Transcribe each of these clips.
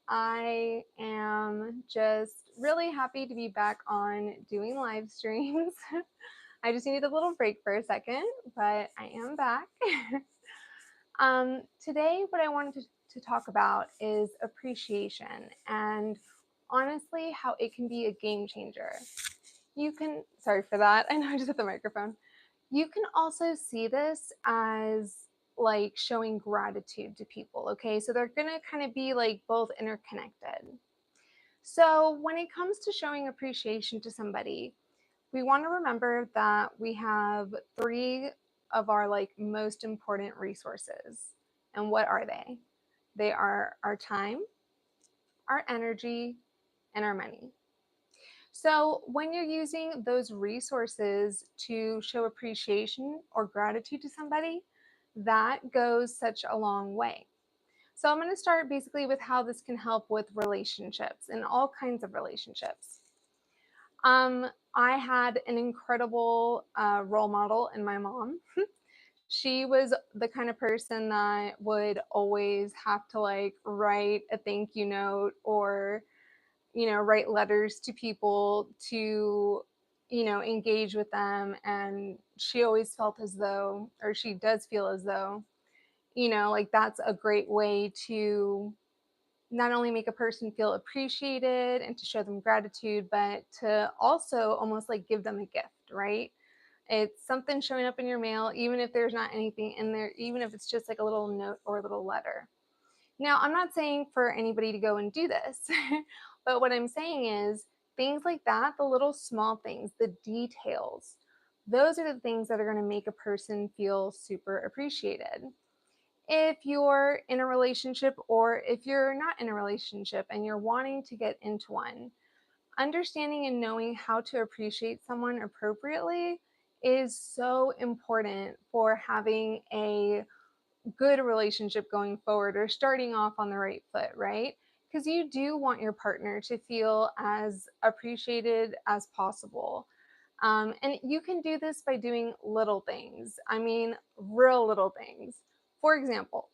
I am just really happy to be back on doing live streams. I just needed a little break for a second, but I am back. Today, what I wanted to talk about is appreciation and honestly, how it can be a game changer. Sorry for that. I know I just hit the microphone. You can also see this as like showing gratitude to people, okay? So they're gonna kind of be like both interconnected. So when it comes to showing appreciation to somebody, we want to remember that we have three of our like most important resources. And what are they? They are our time, our energy, and our money. So, when you're using those resources to show appreciation or gratitude to somebody, that goes such a long way. So, I'm going to start basically with how this can help with relationships and all kinds of relationships. I had an incredible role model in my mom. She was the kind of person that would always have to like write a thank you note or write letters to people to, engage with them. And she always felt as though, or she does feel as though, like that's a great way to not only make a person feel appreciated and to show them gratitude, but to also almost like give them a gift, right? It's something showing up in your mail, even if there's not anything in there, even if it's just like a little note or a little letter. Now, I'm not saying for anybody to go and do this, but what I'm saying is things like that, the little small things, the details, those are the things that are going to make a person feel super appreciated. If you're in a relationship or if you're not in a relationship and you're wanting to get into one, understanding and knowing how to appreciate someone appropriately is so important for having a good relationship going forward or starting off on the right foot, right? Because you do want your partner to feel as appreciated as possible. And you can do this by doing little things. I mean, real little things. For example,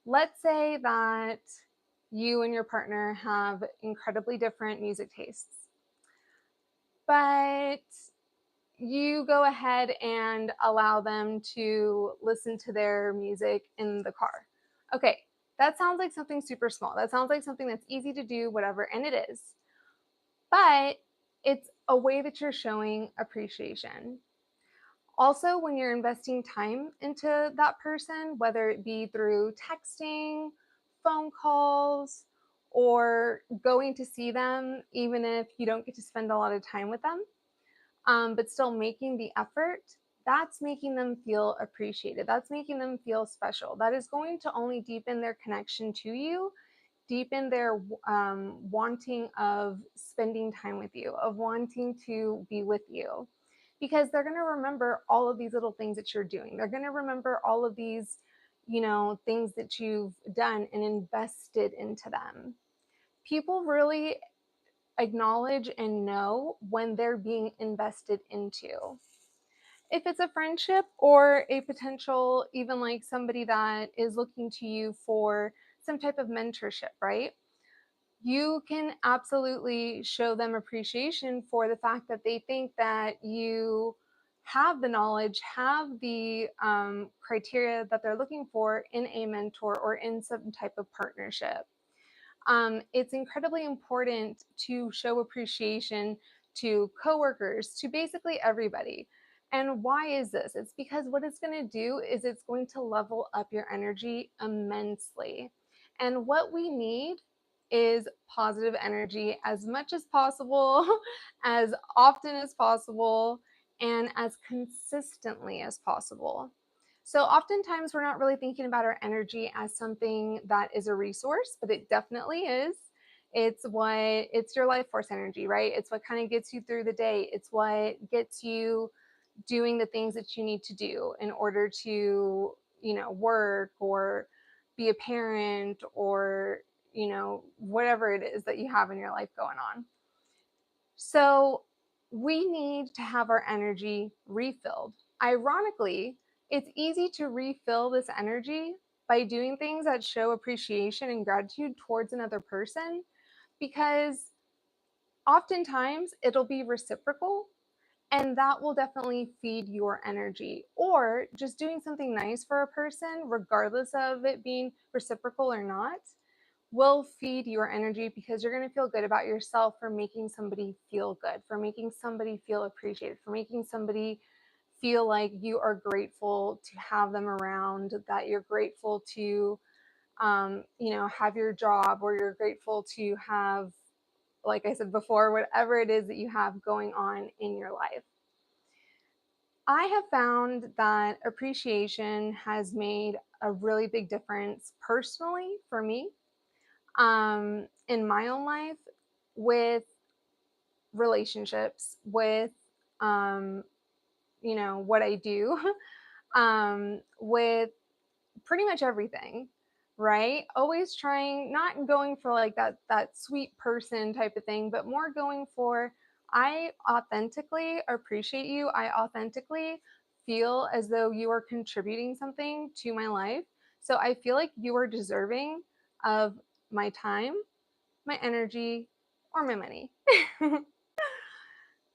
let's say that you and your partner have incredibly different music tastes, but you go ahead and allow them to listen to their music in the car. Okay, that sounds like something super small. That sounds like something that's easy to do, whatever, and it is. But it's a way that you're showing appreciation. Also, when you're investing time into that person, whether it be through texting, phone calls, or going to see them, even if you don't get to spend a lot of time with them, but still making the effort, that's making them feel appreciated. That's making them feel special. That is going to only deepen their connection to you, deepen their wanting of spending time with you, of wanting to be with you, because they're going to remember all of these little things that you're doing. They're going to remember all of these, things that you've done and invested into them. People really acknowledge and know when they're being invested into. If it's a friendship or a potential, even like somebody that is looking to you for some type of mentorship, right? You can absolutely show them appreciation for the fact that they think that you have the knowledge, have the criteria that they're looking for in a mentor or in some type of partnership. It's incredibly important to show appreciation to coworkers, to basically everybody. And why is this? It's because what it's going to do is it's going to level up your energy immensely. And what we need is positive energy as much as possible, as often as possible, and as consistently as possible. So oftentimes we're not really thinking about our energy as something that is a resource, but it definitely is. It's your life force energy, right? It's what kind of gets you through the day. It's what gets you doing the things that you need to do in order to, work or be a parent or, whatever it is that you have in your life going on. So we need to have our energy refilled. Ironically, it's easy to refill this energy by doing things that show appreciation and gratitude towards another person, because oftentimes it'll be reciprocal, and that will definitely feed your energy. Or just doing something nice for a person, regardless of it being reciprocal or not, will feed your energy, because you're going to feel good about yourself for making somebody feel good, for making somebody feel appreciated, for making somebody feel like you are grateful to have them around, that you're grateful to, have your job, or you're grateful to have, like I said before, whatever it is that you have going on in your life. I have found that appreciation has made a really big difference personally for me, in my own life, with relationships, with, um, what I do, with pretty much everything, right? Always trying, not going for like that sweet person type of thing, but more going for, I authentically appreciate you. I authentically feel as though you are contributing something to my life. So I feel like you are deserving of my time, my energy, or my money.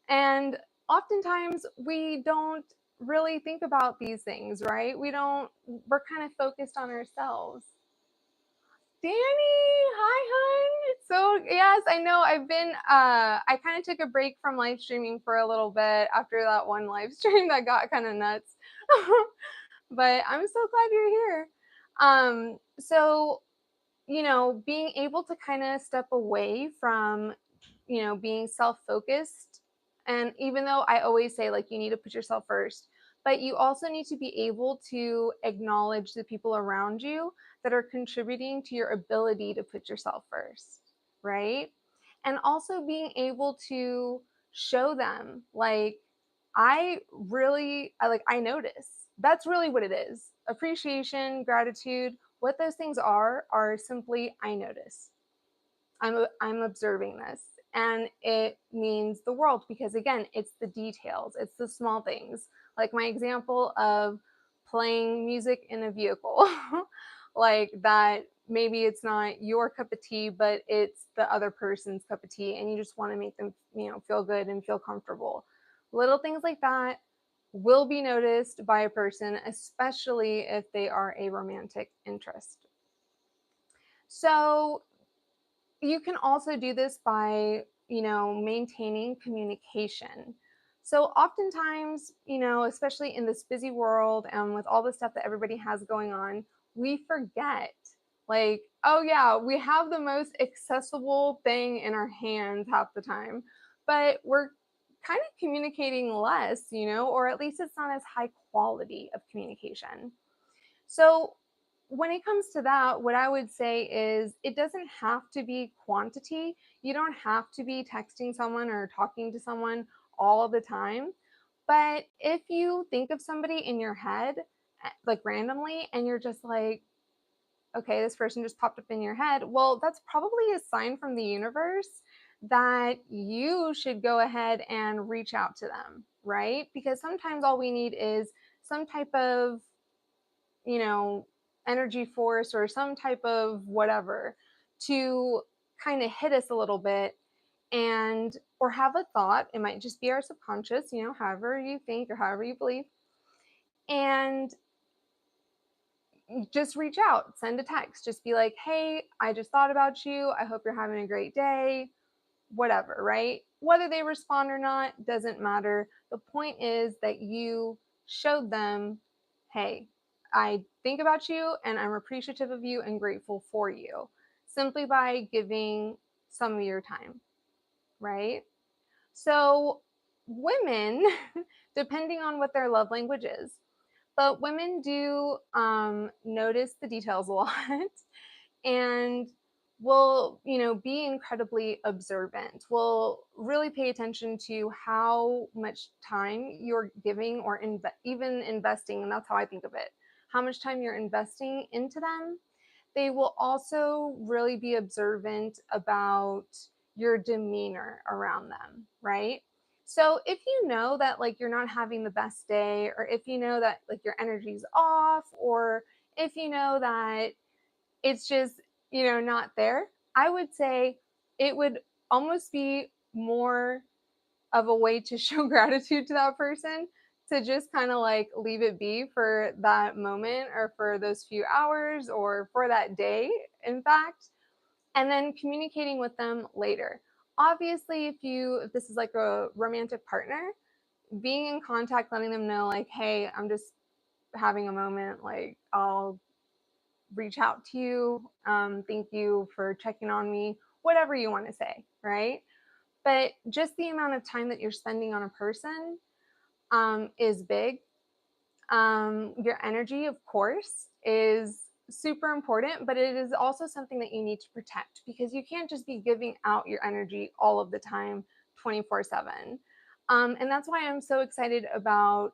And oftentimes we don't really think about these things, right? We're kind of focused on ourselves. Danny, hi, hun. So, yes, I know I kind of took a break from live streaming for a little bit after that one live stream that got kind of nuts. But I'm so glad you're here. So, being able to kind of step away from, being self focused. And even though I always say, like, you need to put yourself first, but you also need to be able to acknowledge the people around you that are contributing to your ability to put yourself first, right? And also being able to show them, like, I notice. That's really what it is. Appreciation, gratitude, what those things are simply, I notice. I'm observing this, and it means the world, because again, it's the details, it's the small things, like my example of playing music in a vehicle. Like that, maybe it's not your cup of tea, but it's the other person's cup of tea, and you just want to make them, feel good and feel comfortable. Little things like that will be noticed by a person, especially if they are a romantic interest. So you can also do this by, maintaining communication. So oftentimes, especially in this busy world and with all the stuff that everybody has going on, we forget, like, oh yeah, we have the most accessible thing in our hands half the time, but we're kind of communicating less, or at least it's not as high quality of communication. So when it comes to that, what I would say is it doesn't have to be quantity. You don't have to be texting someone or talking to someone all the time. But if you think of somebody in your head, like randomly, and you're just like, okay, this person just popped up in your head, well, that's probably a sign from the universe that you should go ahead and reach out to them, right? Because sometimes all we need is some type of, you know, energy force or some type of whatever to kind of hit us a little bit, and or have a thought. It might just be our subconscious, however you think or however you believe, and just reach out, send a text, just be like, hey, I just thought about you, I hope you're having a great day, whatever, right? Whether they respond or not doesn't matter. The point is that you showed them, hey, I think about you and I'm appreciative of you and grateful for you, simply by giving some of your time, right? So, women, depending on what their love language is, but women do notice the details a lot and will, be incredibly observant, will really pay attention to how much time you're giving or even investing. And that's how I think of it, how much time you're investing into them. They will also really be observant about your demeanor around them, right? So if you know that, like, you're not having the best day, or if you know that, like, your energy's off, or If you know that it's just, not there, I would say it would almost be more of a way to show gratitude to that person to just kind of like leave it be for that moment or for those few hours or for that day, in fact, and then communicating with them later. Obviously, if this is like a romantic partner, being in contact, letting them know like, hey, I'm just having a moment, like I'll reach out to you. Thank you for checking on me, whatever you want to say, right? But just the amount of time that you're spending on a person is big. Your energy, of course, is super important, but it is also something that you need to protect because you can't just be giving out your energy all of the time, 24/7. And that's why I'm so excited about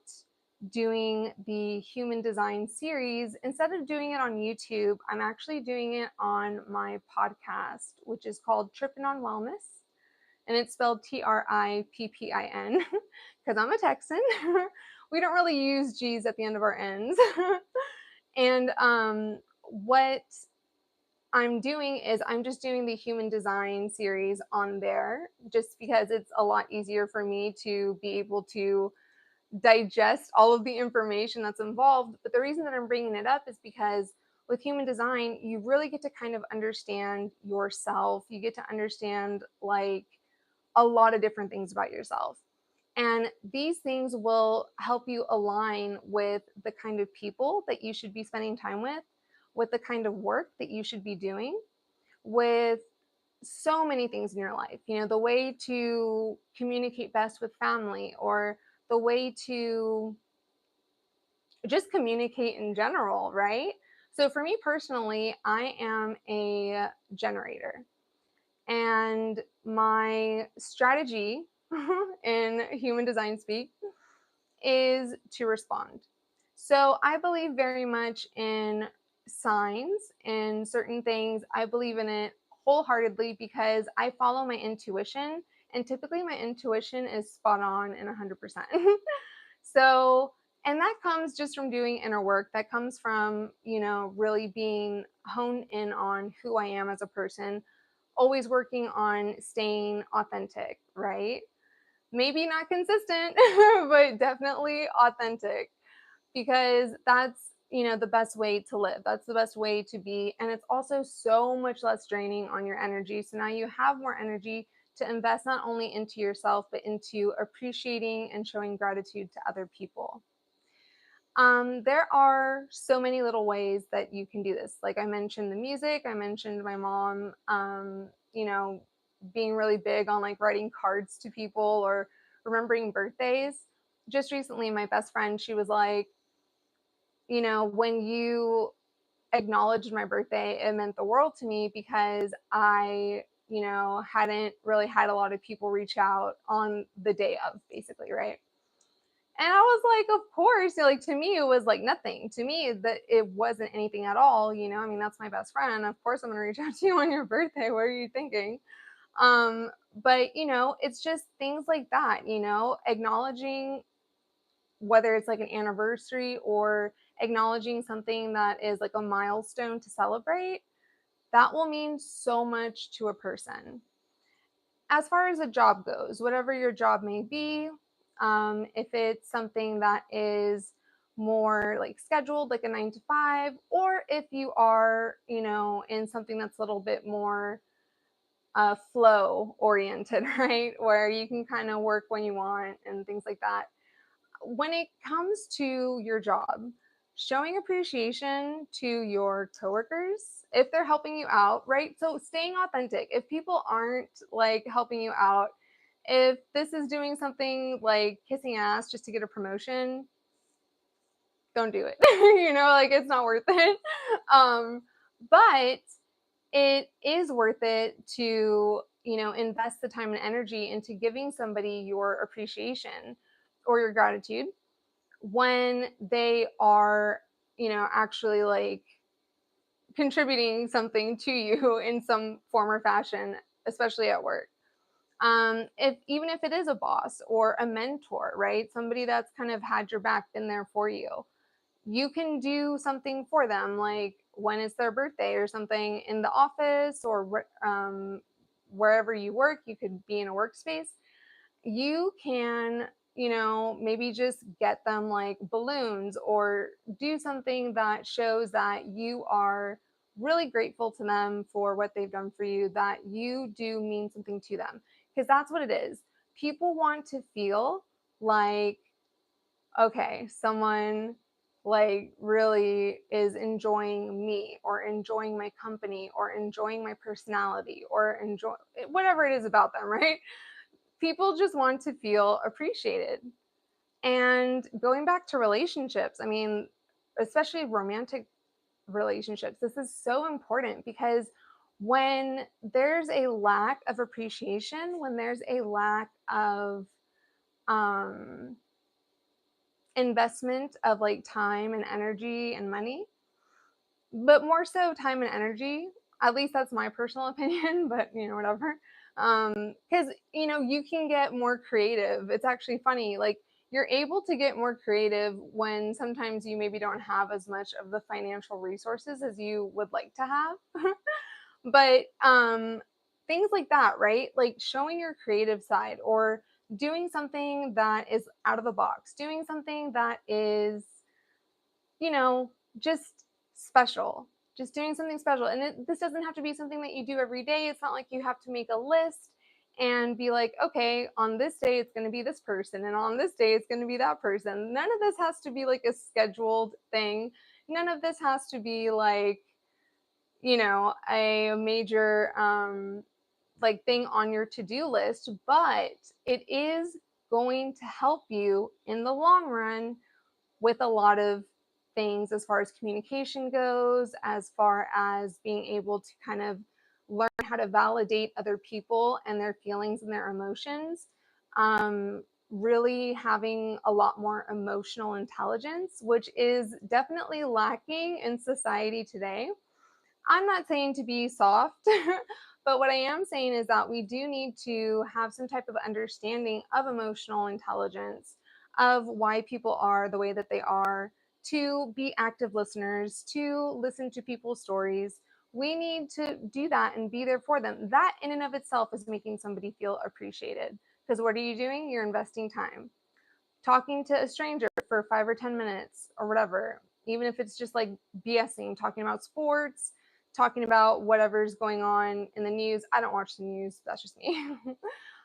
doing the human design series. Instead of doing it on YouTube, I'm actually doing it on my podcast, which is called Trippin' on Wellness. And it's spelled Trippin because I'm a Texan. We don't really use G's at the end of our N's. And what I'm doing is I'm just doing the human design series on there just because it's a lot easier for me to be able to digest all of the information that's involved. But the reason that I'm bringing it up is because with human design, you really get to kind of understand yourself. You get to understand like a lot of different things about yourself. And these things will help you align with the kind of people that you should be spending time with the kind of work that you should be doing, with so many things in your life. The way to communicate best with family, or the way to just communicate in general, right? So for me personally, I am a generator. And my strategy in human design speak is to respond. So I believe very much in signs and certain things. I believe in it wholeheartedly because I follow my intuition, and typically my intuition is spot on and 100%. So, and that comes just from doing inner work. That comes from, really being honed in on who I am as a person, always working on staying authentic, right? Maybe not consistent, but definitely authentic, because that's, the best way to live. That's the best way to be. And it's also so much less draining on your energy. So now you have more energy to invest not only into yourself, but into appreciating and showing gratitude to other people. There are so many little ways that you can do this. Like I mentioned the music, I mentioned my mom, being really big on like writing cards to people or remembering birthdays. Just recently, my best friend, she was like, when you acknowledged my birthday, it meant the world to me because I, hadn't really had a lot of people reach out on the day of, basically, right? And I was like, of course, like to me, it was like nothing. To me, that it wasn't anything at all. I mean, that's my best friend. Of course, I'm going to reach out to you on your birthday. What are you thinking? But, it's just things like that, acknowledging whether it's like an anniversary or acknowledging something that is like a milestone to celebrate, that will mean so much to a person. As far as a job goes, whatever your job may be, if it's something that is more like scheduled, like a 9 to 5, or if you are, in something that's a little bit more flow oriented, right? Where you can kind of work when you want and things like that. When it comes to your job, showing appreciation to your coworkers if they're helping you out, right? So staying authentic. If people aren't like helping you out, if this is doing something like kissing ass just to get a promotion, don't do it. Like it's not worth it. But it is worth it to, invest the time and energy into giving somebody your appreciation or your gratitude when they are, actually like contributing something to you in some form or fashion, especially at work. If even if it is a boss or a mentor, right? Somebody that's kind of had your back, been there for you. You can do something for them, like when it's their birthday or something in the office or wherever you work. You could be in a workspace. You can, maybe just get them like balloons or do something that shows that you are really grateful to them for what they've done for you, that you do mean something to them. Because that's what it is. People want to feel like, okay, someone like really is enjoying me or enjoying my company or enjoying my personality or enjoy whatever it is about them, right? People just want to feel appreciated. And going back to relationships, I mean, especially romantic relationships, this is so important because when there's a lack of appreciation, when there's a lack of um, investment of like time and energy and money, but more so time and energy, at least that's my personal opinion, but whatever. Because you can get more creative. It's actually funny, like you're able to get more creative when sometimes you maybe don't have as much of the financial resources as you would like to have. But things like that, right? Like showing your creative side or doing something that is out of the box, doing something that is, you know, just special, just doing something special. And this doesn't have to be something that you do every day. It's not like you have to make a list and be like, okay, on this day it's going to be this person, and on this day it's going to be that person. None of this has to be like a scheduled thing. None of this has to be like, a major like thing on your to-do list, but it is going to help you in the long run with a lot of things as far as communication goes, as far as being able to kind of learn how to validate other people and their feelings and their emotions. Really having a lot more emotional intelligence, which is definitely lacking in society today. I'm not saying to be soft, but what I am saying is that we do need to have some type of understanding of emotional intelligence, of why people are the way that they are, to be active listeners, to listen to people's stories. We need to do that and be there for them. That in and of itself is making somebody feel appreciated. Because what are you doing? You're investing time. Talking to a stranger for 5 or 10 minutes or whatever, even if it's just like BSing, talking about sports, talking about whatever's going on in the news. I don't watch the news, that's just me.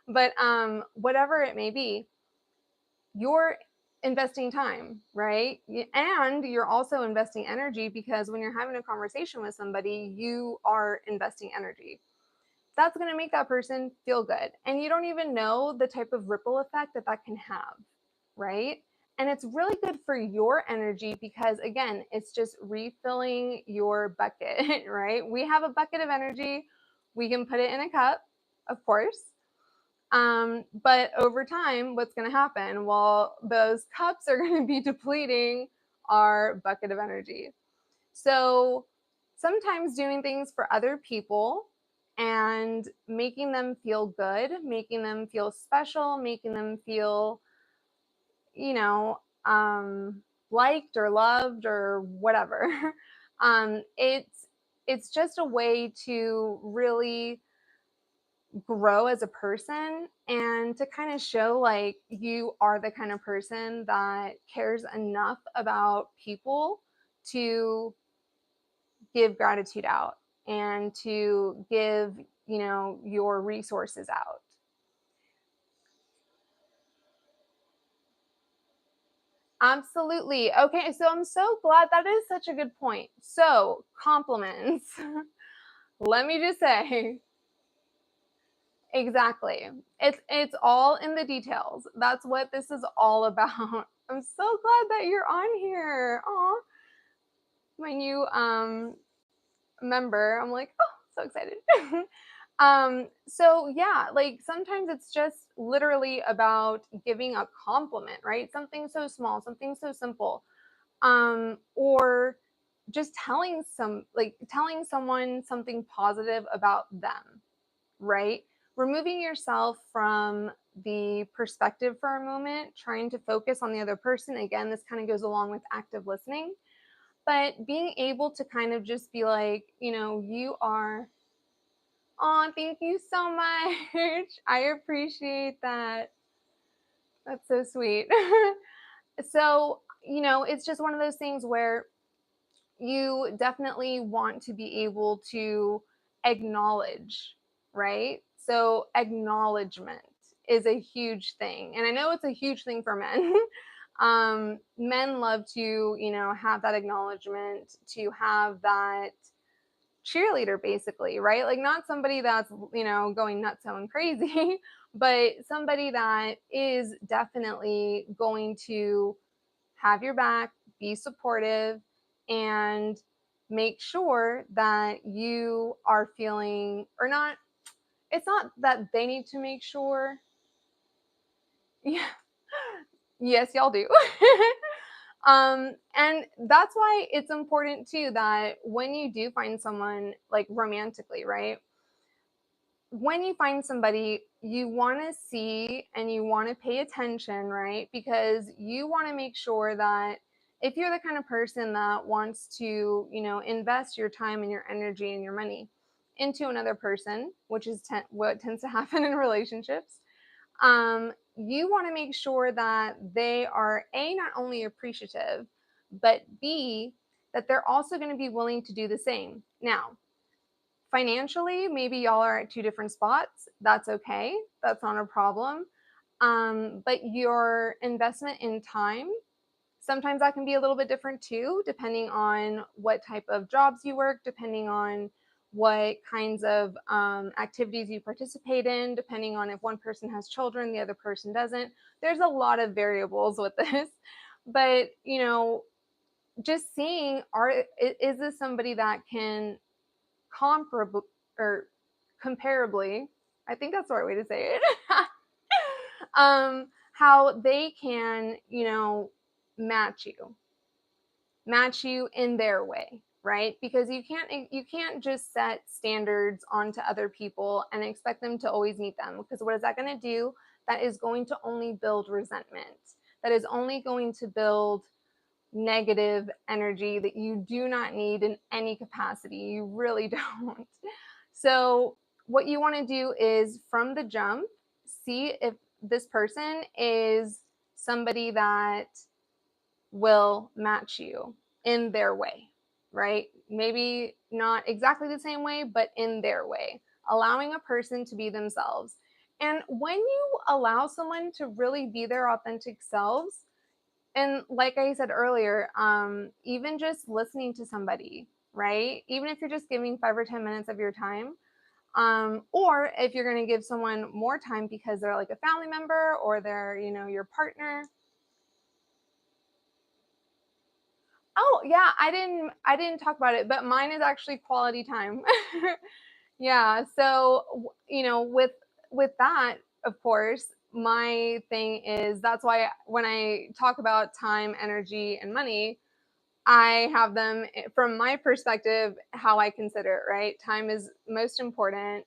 But whatever it may be, you're investing time, right? And you're also investing energy, because when you're having a conversation with somebody, you are investing energy. That's going to make that person feel good. And you don't even know the type of ripple effect that that can have, right? And it's really good for your energy because, again, it's just refilling your bucket, right? We have a bucket of energy. We can put it in a cup, of course. But over time, what's going to happen? Well, those cups are going to be depleting our bucket of energy. So sometimes doing things for other people and making them feel good, making them feel special, making them feel, you know, liked or loved or whatever. It's just a way to really grow as a person and to kind of show like you are the kind of person that cares enough about people to give gratitude out and to give, your resources out. Absolutely. Okay, so I'm so glad, that is such a good point. So, compliments. Let me just say, exactly. It's all in the details. That's what this is all about. I'm so glad that you're on here. Aw, my new member. I'm like, oh, so excited. So yeah, like sometimes it's just literally about giving a compliment, right? Something so small, something so simple. Or just telling someone something positive about them, right? Removing yourself from the perspective for a moment, trying to focus on the other person. Again, this kind of goes along with active listening, but being able to kind of just be like, you are, oh, thank you so much. I appreciate that. That's so sweet. So, it's just one of those things where you definitely want to be able to acknowledge, right? So, acknowledgement is a huge thing. And I know it's a huge thing for men. Men love to, have that acknowledgement, to have that cheerleader, basically, right? Like, not somebody that's, going nuts and crazy, but somebody that is definitely going to have your back, be supportive, and make sure that you are feeling, or not, it's not that they need to make sure. Yeah. Yes, y'all do. And that's why it's important too that when you do find someone, like romantically, right? When you find somebody, you want to see and you want to pay attention, right? Because you want to make sure that if you're the kind of person that wants to, invest your time and your energy and your money into another person, which is what tends to happen in relationships, you want to make sure that they are A, not only appreciative, but B, that they're also going to be willing to do the same. Now, financially, maybe y'all are at two different spots. That's okay. That's not a problem. But your investment in time, sometimes that can be a little bit different too, depending on what type of jobs you work, depending on what kinds of activities you participate in, depending on if one person has children, the other person doesn't. There's a lot of variables with this. But, just seeing, is this somebody that can comparable or comparably, I think that's the right way to say it, how they can, match you in their way, right? Because you can't just set standards onto other people and expect them to always meet them, because what is that going to do? That is going to only build resentment. That is only going to build negative energy that you do not need in any capacity. You really don't. So, what you want to do is from the jump, see if this person is somebody that will match you in their way, right? Maybe not exactly the same way, but in their way, allowing a person to be themselves. And when you allow someone to really be their authentic selves, and like I said earlier, even just listening to somebody, right? Even if you're just giving 5 or 10 minutes of your time, or if you're going to give someone more time because they're like a family member or they're, your partner. Oh yeah, I didn't talk about it, but mine is actually quality time. Yeah, so with that, of course, my thing is that's why when I talk about time, energy, and money, I have them from my perspective, how I consider it, right? Time is most important.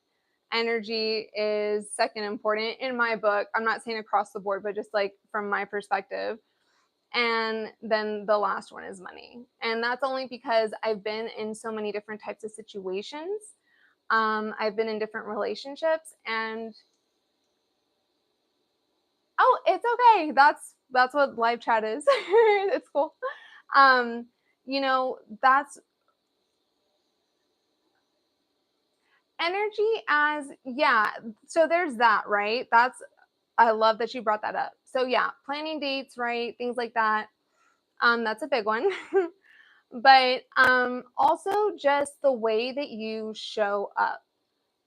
Energy is second important in my book. I'm not saying across the board, but just like from my perspective. And then the last one is money. And that's only because I've been in so many different types of situations. I've been in different relationships, and oh, it's okay. That's what live chat is. It's cool. Um, that's energy as, yeah. So there's that, right? I love that you brought that up. So yeah, planning dates, right? Things like that. That's a big one. But also just the way that you show up.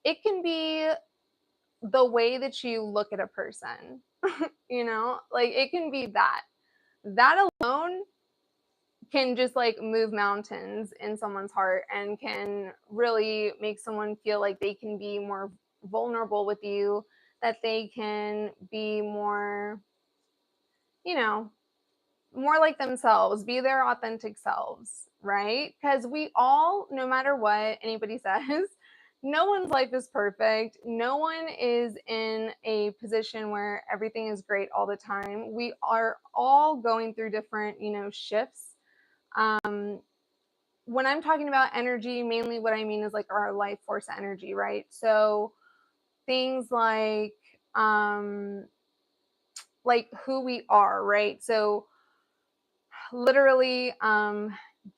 It can be the way that you look at a person, like it can be that alone can just like move mountains in someone's heart and can really make someone feel like they can be more vulnerable with you, that they can be more, you know, more like themselves, be their authentic selves, right? Because we all, no matter what anybody says, no one's life is perfect. No one is in a position where everything is great all the time. We are all going through different, shifts. Um, when I'm talking about energy, mainly what I mean is like our life force energy, right? So things um, like who we are, right? So literally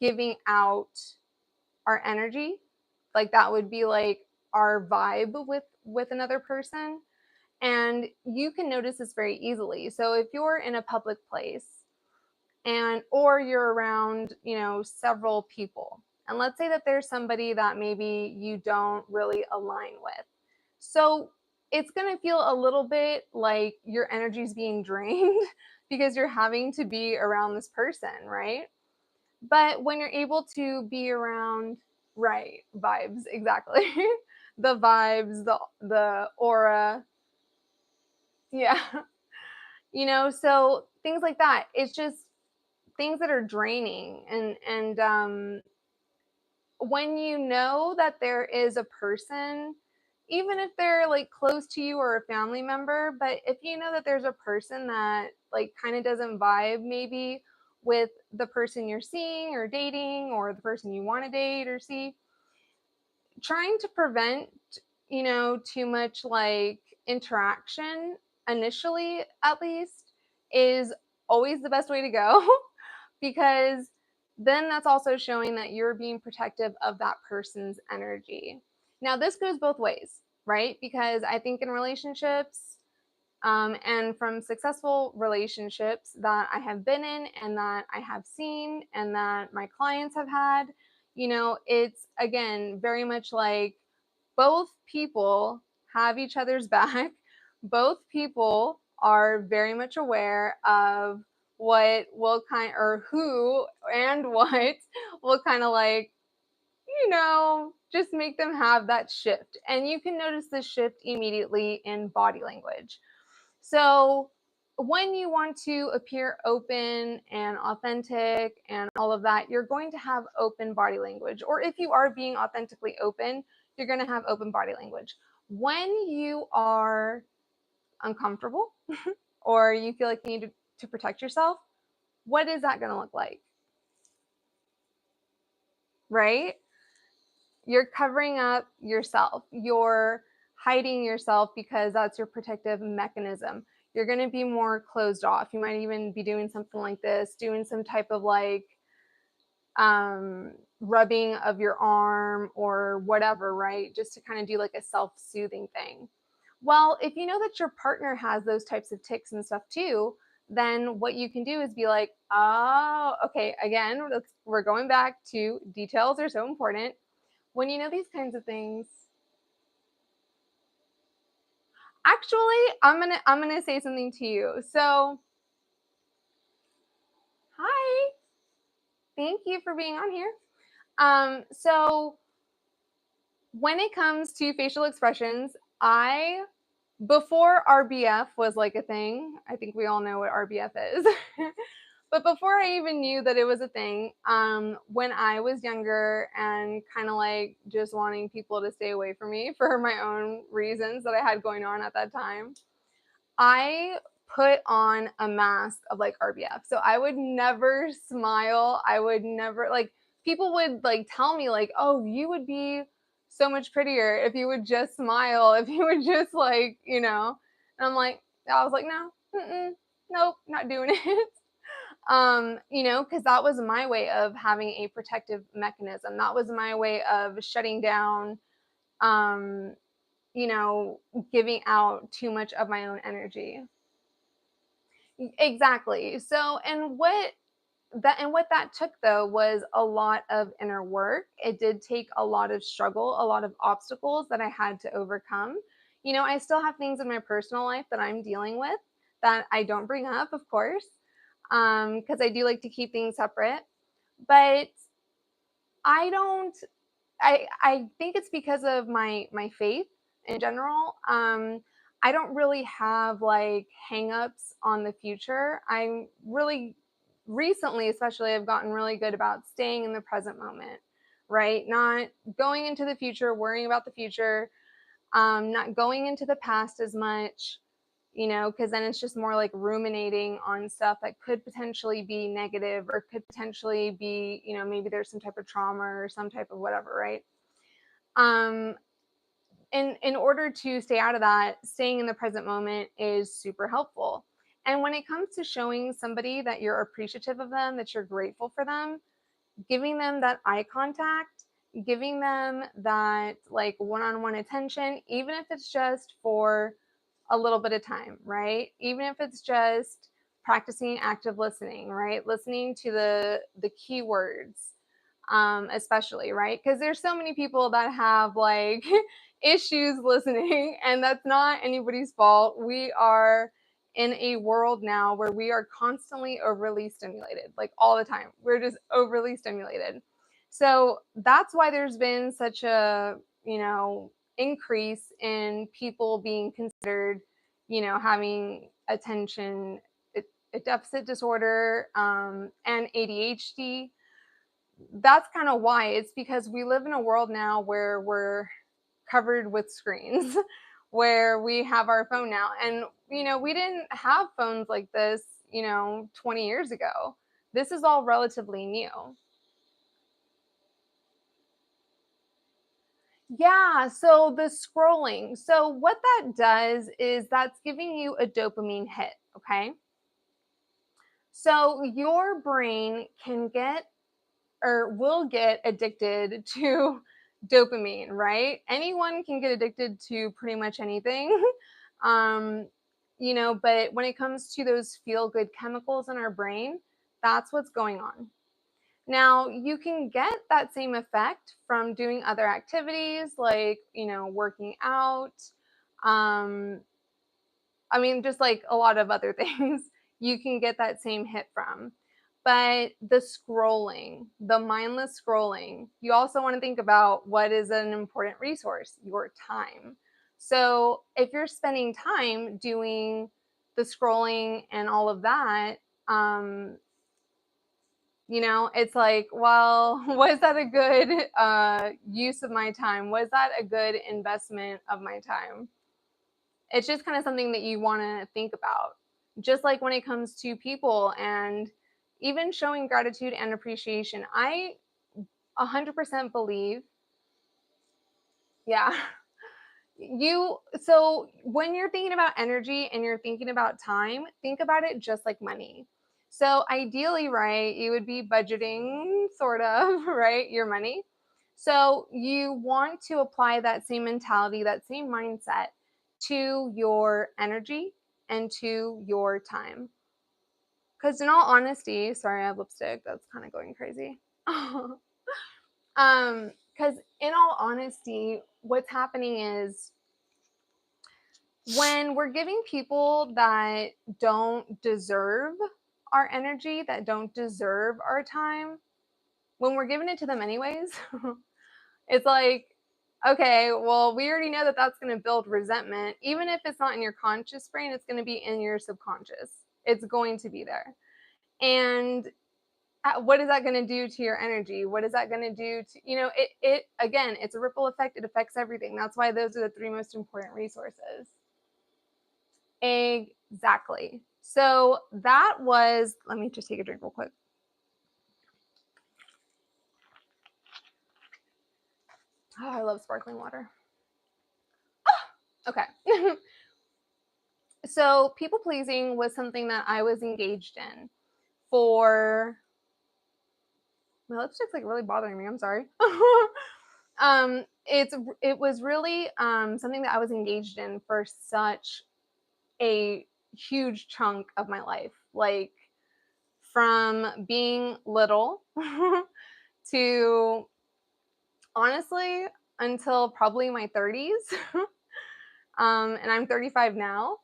giving out our energy, like that would be like our vibe with another person. And you can notice this very easily. So if you're in a public place and or you're around, several people, and let's say that there's somebody that maybe you don't really align with. So it's going to feel a little bit like your energy is being drained because you're having to be around this person, right? But when you're able to be around, right, vibes, exactly. The vibes, the aura, yeah. So things like that. It's just things that are draining, and when you know that there is a person, even if they're like close to you or a family member, but if you know that there's a person that like kind of doesn't vibe maybe with the person you're seeing or dating or the person you want to date or see, trying to prevent, too much like interaction initially, at least, is always the best way to go because then that's also showing that you're being protective of that person's energy. Now, this goes both ways, right? Because I think in relationships, and from successful relationships that I have been in and that I have seen and that my clients have had, it's again very much like both people have each other's back. Both people are very much aware of what will kind or who and what will kind of like, just make them have that shift. And you can notice the shift immediately in body language. So, when you want to appear open and authentic and all of that, you're going to have open body language. Or if you are being authentically open, you're going to have open body language. When you are uncomfortable or you feel like you need to protect yourself, what is that going to look like? Right? You're covering up yourself. You're hiding yourself because that's your protective mechanism. You're going to be more closed off. You might even be doing something like this, doing some type of like rubbing of your arm or whatever, right? Just to kind of do like a self-soothing thing. Well, if you know that your partner has those types of tics and stuff too, then what you can do is be like, oh, okay, again, we're going back to details are so important. When you know these kinds of things, actually, I'm gonna say something to you. So, hi, thank you for being on here. So when it comes to facial expressions, I before RBF was like a thing. I think we all know what RBF is. But before I even knew that it was a thing, when I was younger and kind of like just wanting people to stay away from me for my own reasons that I had going on at that time, I put on a mask of like RBF. So I would never smile. I would never like people would like tell me like, "Oh, you would be so much prettier if you would just smile, if you would just like, you know." And I'm like, I was like, "No. Nope, not doing it." Because that was my way of having a protective mechanism. That was my way of shutting down um, you know, giving out too much of my own energy. Exactly. So, what that took though was a lot of inner work. It did take a lot of struggle, a lot of obstacles that I had to overcome. I still have things in my personal life that I'm dealing with that I don't bring up, of course, because I do like to keep things separate. But I don't. I think it's because of my faith in general. I don't really have like hangups on the future. I'm really recently, especially, I've gotten really good about staying in the present moment. right? Not going into the future, worrying about the future, not going into the past as much, because then it's just more like ruminating on stuff that could potentially be negative or could potentially be, maybe there's some type of trauma or some type of whatever, right? In order to stay out of that, staying in the present moment is super helpful. And when it comes to showing somebody that you're appreciative of them, that you're grateful for them, giving them that eye contact, giving them that like one-on-one attention, even if it's just for a little bit of time, right? Even if it's just practicing active listening, right? Listening to the keywords, especially, right? Because there's so many people that have like issues listening, and that's not anybody's fault. We are in a world now where we are constantly overly stimulated, like all the time. We're just overly stimulated. So that's why there's been such a, increase in people being considered, having attention a deficit disorder, and ADHD. That's kind of why. It's because we live in a world now where we're covered with screens, where we have our phone now. And, we didn't have phones like this, 20 years ago. This is all relatively new. Yeah, so the scrolling. So what that does is that's giving you a dopamine hit, okay? So your brain can get or will get addicted to dopamine, right? Anyone can get addicted to pretty much anything. um, but when it comes to those feel good chemicals in our brain, that's what's going on. Now, you can get that same effect from doing other activities like, working out. Um, just like a lot of other things, you can get that same hit from. But the scrolling, the mindless scrolling, you also want to think about what is an important resource, your time. So if you're spending time doing the scrolling and all of that, it's like, well, was that a good use of my time? Was that a good investment of my time? It's just kind of something that you want to think about. Just like when it comes to people and even showing gratitude and appreciation. I 100% believe, yeah. So when you're thinking about energy and you're thinking about time, think about it just like money. So ideally, right, you would be budgeting sort of, right, your money. So you want to apply that same mentality, that same mindset to your energy and to your time. Because in all honesty, sorry, I have lipstick. That's kind of going crazy. Because in all honesty, what's happening is when we're giving people that don't deserve our energy, that don't deserve our time, when we're giving it to them anyways, it's like, okay, well, we already know that that's going to build resentment. Even if it's not in your conscious brain, it's going to be in your subconscious. It's going to be there. And what is that going to do to your energy? What is that going to do to, it again, it's a ripple effect. It affects everything. That's why those are the three most important resources. Exactly. So that was, let me just take a drink real quick. Oh, I love sparkling water. Okay. So people pleasing was something that I was engaged in for, my lipstick's like really bothering me. I'm sorry. It was really something that I was engaged in for such a huge chunk of my life. Like from being little to honestly until probably my 30s. And I'm 35 now.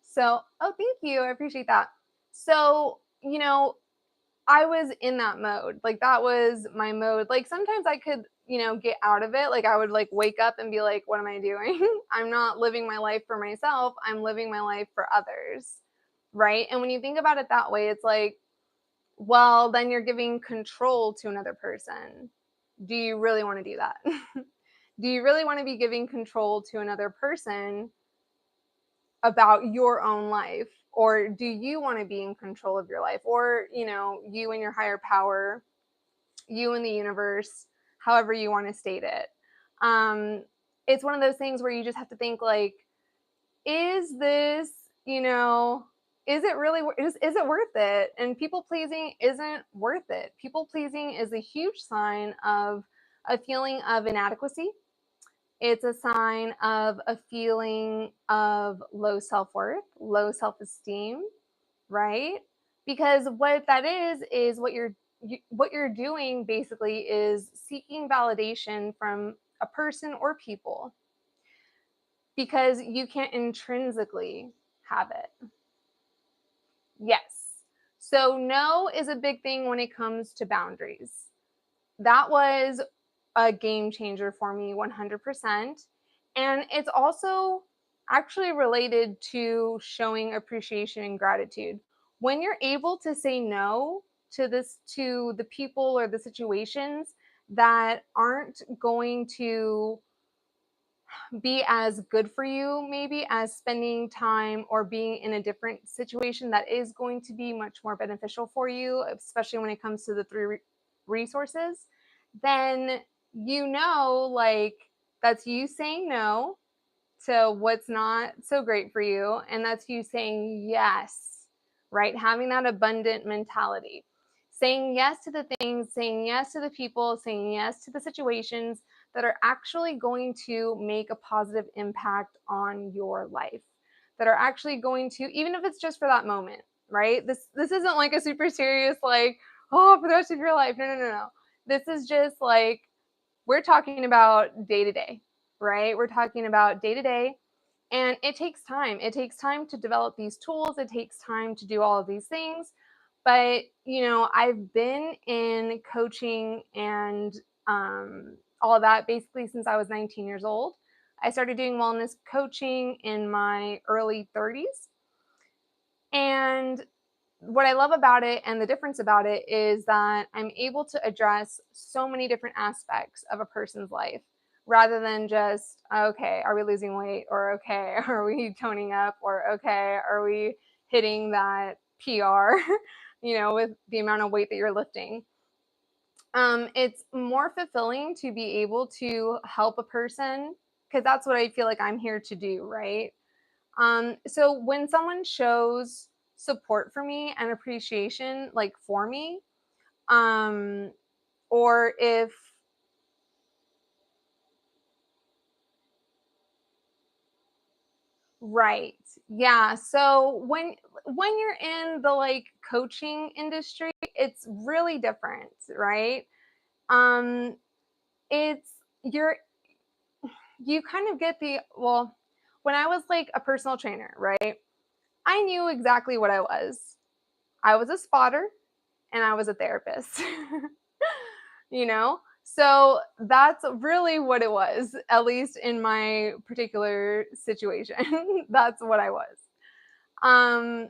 So, oh, thank you. I appreciate that. So, I was in that mode. Like, that was my mode. Like, sometimes I could, get out of it. Like, I would like wake up and be like, what am I doing? I'm not living my life for myself. I'm living my life for others. Right. And when you think about it that way, it's like, well, then you're giving control to another person. Do you really want to do that? Do you really want to be giving control to another person about your own life? Or do you want to be in control of your life? Or, you and your higher power, you and the universe, however you want to state it. It's one of those things where you just have to think like, is this, is it really, is it worth it? And people pleasing isn't worth it. People pleasing is a huge sign of a feeling of inadequacy. It's a sign of a feeling of low self-worth, low self-esteem, right? Because what that is what you're doing basically is seeking validation from a person or people because you can't intrinsically have it. Yes. So no is a big thing when it comes to boundaries. That was a game changer for me 100%. And it's also actually related to showing appreciation and gratitude. When you're able to say no to the people or the situations that aren't going to be as good for you, maybe as spending time or being in a different situation that is going to be much more beneficial for you, especially when it comes to the three resources, then like that's you saying no to what's not so great for you, and that's you saying yes, right? Having that abundant mentality, saying yes to the things, saying yes to the people, saying yes to the situations that are actually going to make a positive impact on your life, that are actually going to, even if it's just for that moment, right? This isn't like a super serious like, oh, for the rest of your life. No. This is just like, we're talking about day to day, right? We're talking about day to day. And it takes time. It takes time to develop these tools. It takes time to do all of these things. But, I've been in coaching and all of that basically since I was 19 years old. I started doing wellness coaching in my early 30s. And what I love about it and the difference about it is that I'm able to address so many different aspects of a person's life rather than just, okay, are we losing weight? Or, okay, are we toning up? Or, okay, are we hitting that PR, with the amount of weight that you're lifting? It's more fulfilling to be able to help a person because that's what I feel like I'm here to do, right? So when someone shows support for me and appreciation, like for me, um, or if right, yeah. So when you're in the like coaching industry, it's really different, right? Um, it's you're you kind of get the well. When I was like a personal trainer, right? I knew exactly what I was. I was a spotter and I was a therapist. you know? So that's really what it was, at least in my particular situation. That's what I was. Um,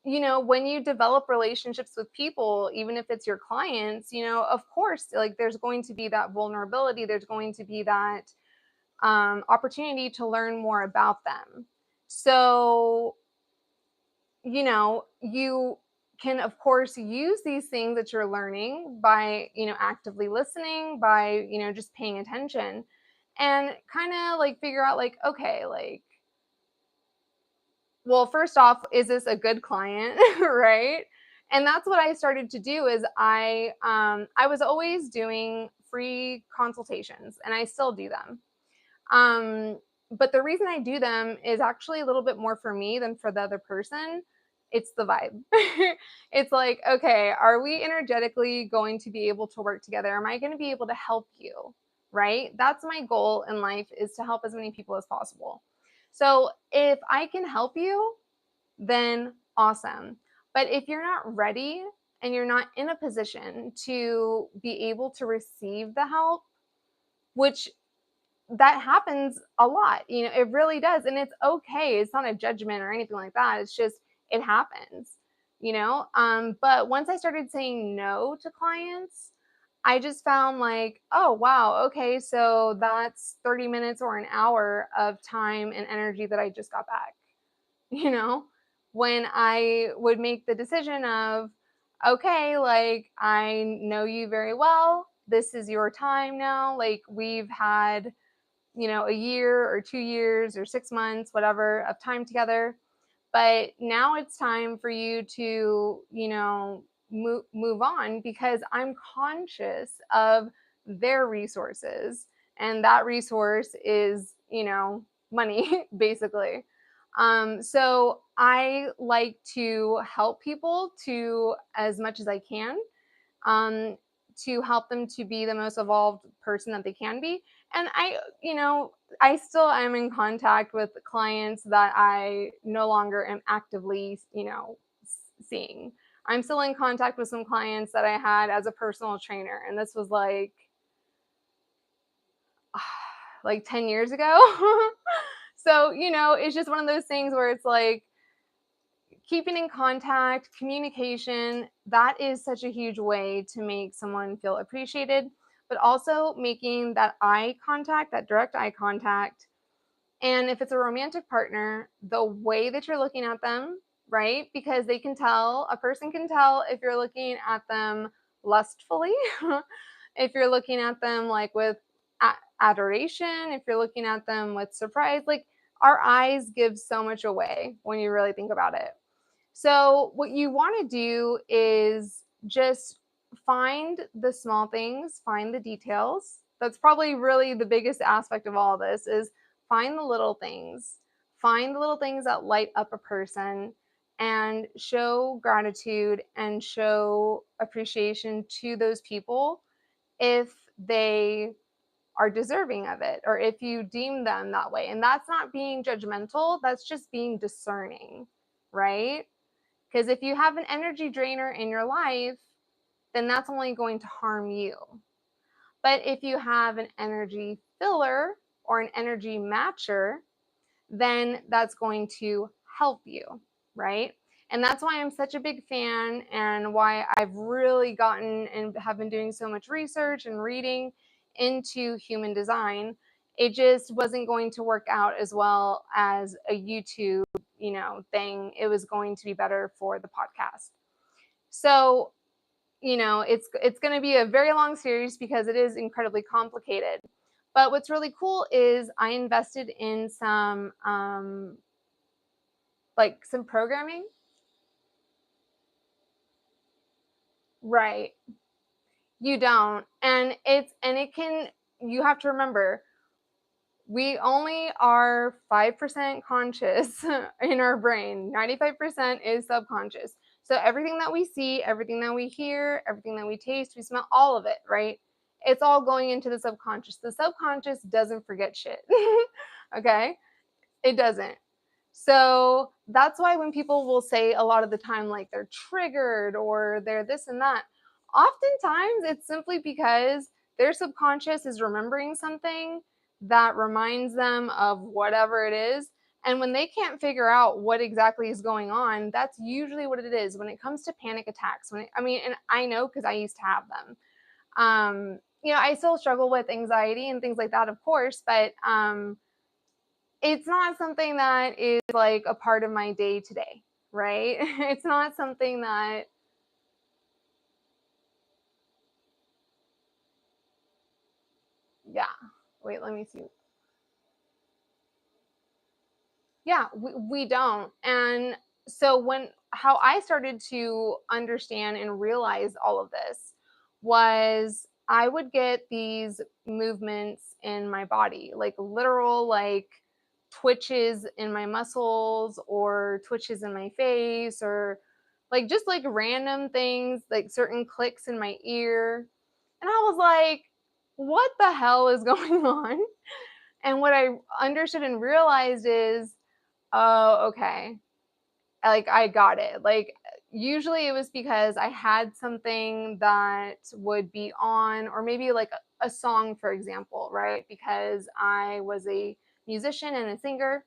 when you develop relationships with people, even if it's your clients, of course, like there's going to be that vulnerability, there's going to be that opportunity to learn more about them. So you can of course use these things that you're learning by, actively listening, by, just paying attention and kind of like figure out like, okay, like, well, first off, is this a good client? Right? And that's what I started to do is I was always doing free consultations and I still do them. Um, but the reason I do them is actually a little bit more for me than for the other person. It's the vibe. It's like, okay, are we energetically going to be able to work together? Am I going to be able to help you? Right? That's my goal in life is to help as many people as possible. So if I can help you, then awesome. But if you're not ready and you're not in a position to be able to receive the help, which that happens a lot. It really does. And it's okay. It's not a judgment or anything like that. It's just, it happens. But once I started saying no to clients, I just found like, oh, wow, okay, so that's 30 minutes or an hour of time and energy that I just got back, you know? When I would make the decision of, okay, like, I know you very well. This is your time now. Like, we've had, a year or 2 years or 6 months, whatever, of time together. But now it's time for you to, move on because I'm conscious of their resources. And that resource is, money, basically. So I like to help people to as much as I can, um, to help them to be the most evolved person that they can be. And I still am in contact with clients that I no longer am actively, seeing. I'm still in contact with some clients that I had as a personal trainer, and this was like 10 years ago. So, it's just one of those things where it's like keeping in contact, communication, that is such a huge way to make someone feel appreciated, but also making that eye contact, that direct eye contact. And if it's a romantic partner, the way that you're looking at them, right? Because a person can tell if you're looking at them lustfully, if you're looking at them like with adoration, if you're looking at them with surprise, like our eyes give so much away when you really think about it. So, what you want to do is just find the small things, find the details. That's probably really the biggest aspect of all of this is find the little things. Find the little things that light up a person and show gratitude and show appreciation to those people if they are deserving of it or if you deem them that way. And that's not being judgmental, that's just being discerning, right? Because if you have an energy drainer in your life, then that's only going to harm you. But if you have an energy filler or an energy matcher, then that's going to help you, right? And that's why I'm such a big fan and why I've really gotten and have been doing so much research and reading into human design. It just wasn't going to work out as well as a YouTube, thing. It was going to be better for the podcast. So, it's going to be a very long series because it is incredibly complicated. But what's really cool is I invested in some some programming. Right. You don't. You have to remember we only are 5% conscious in our brain. 95% is subconscious. So everything that we see, everything that we hear, everything that we taste, we smell, all of it, right? It's all going into the subconscious. The subconscious doesn't forget shit. Okay? It doesn't. So that's why when people will say a lot of the time, like they're triggered or they're this and that, oftentimes it's simply because their subconscious is remembering something that reminds them of whatever it is. And when they can't figure out what exactly is going on, that's usually what it is when it comes to panic attacks. And I know because I used to have them. I still struggle with anxiety and things like that, of course, but it's not something that is like a part of my day to day, right? It's not something that, yeah. Wait, let me see. Yeah, we don't. And so how I started to understand and realize all of this was I would get these movements in my body, like literal, like twitches in my muscles or twitches in my face or like just like random things, like certain clicks in my ear. And I was like, what the hell is going on? And what I understood and realized is, oh, okay. Like I got it. Like usually it was because I had something that would be on, or maybe like a song, for example, right? Because I was a musician and a singer.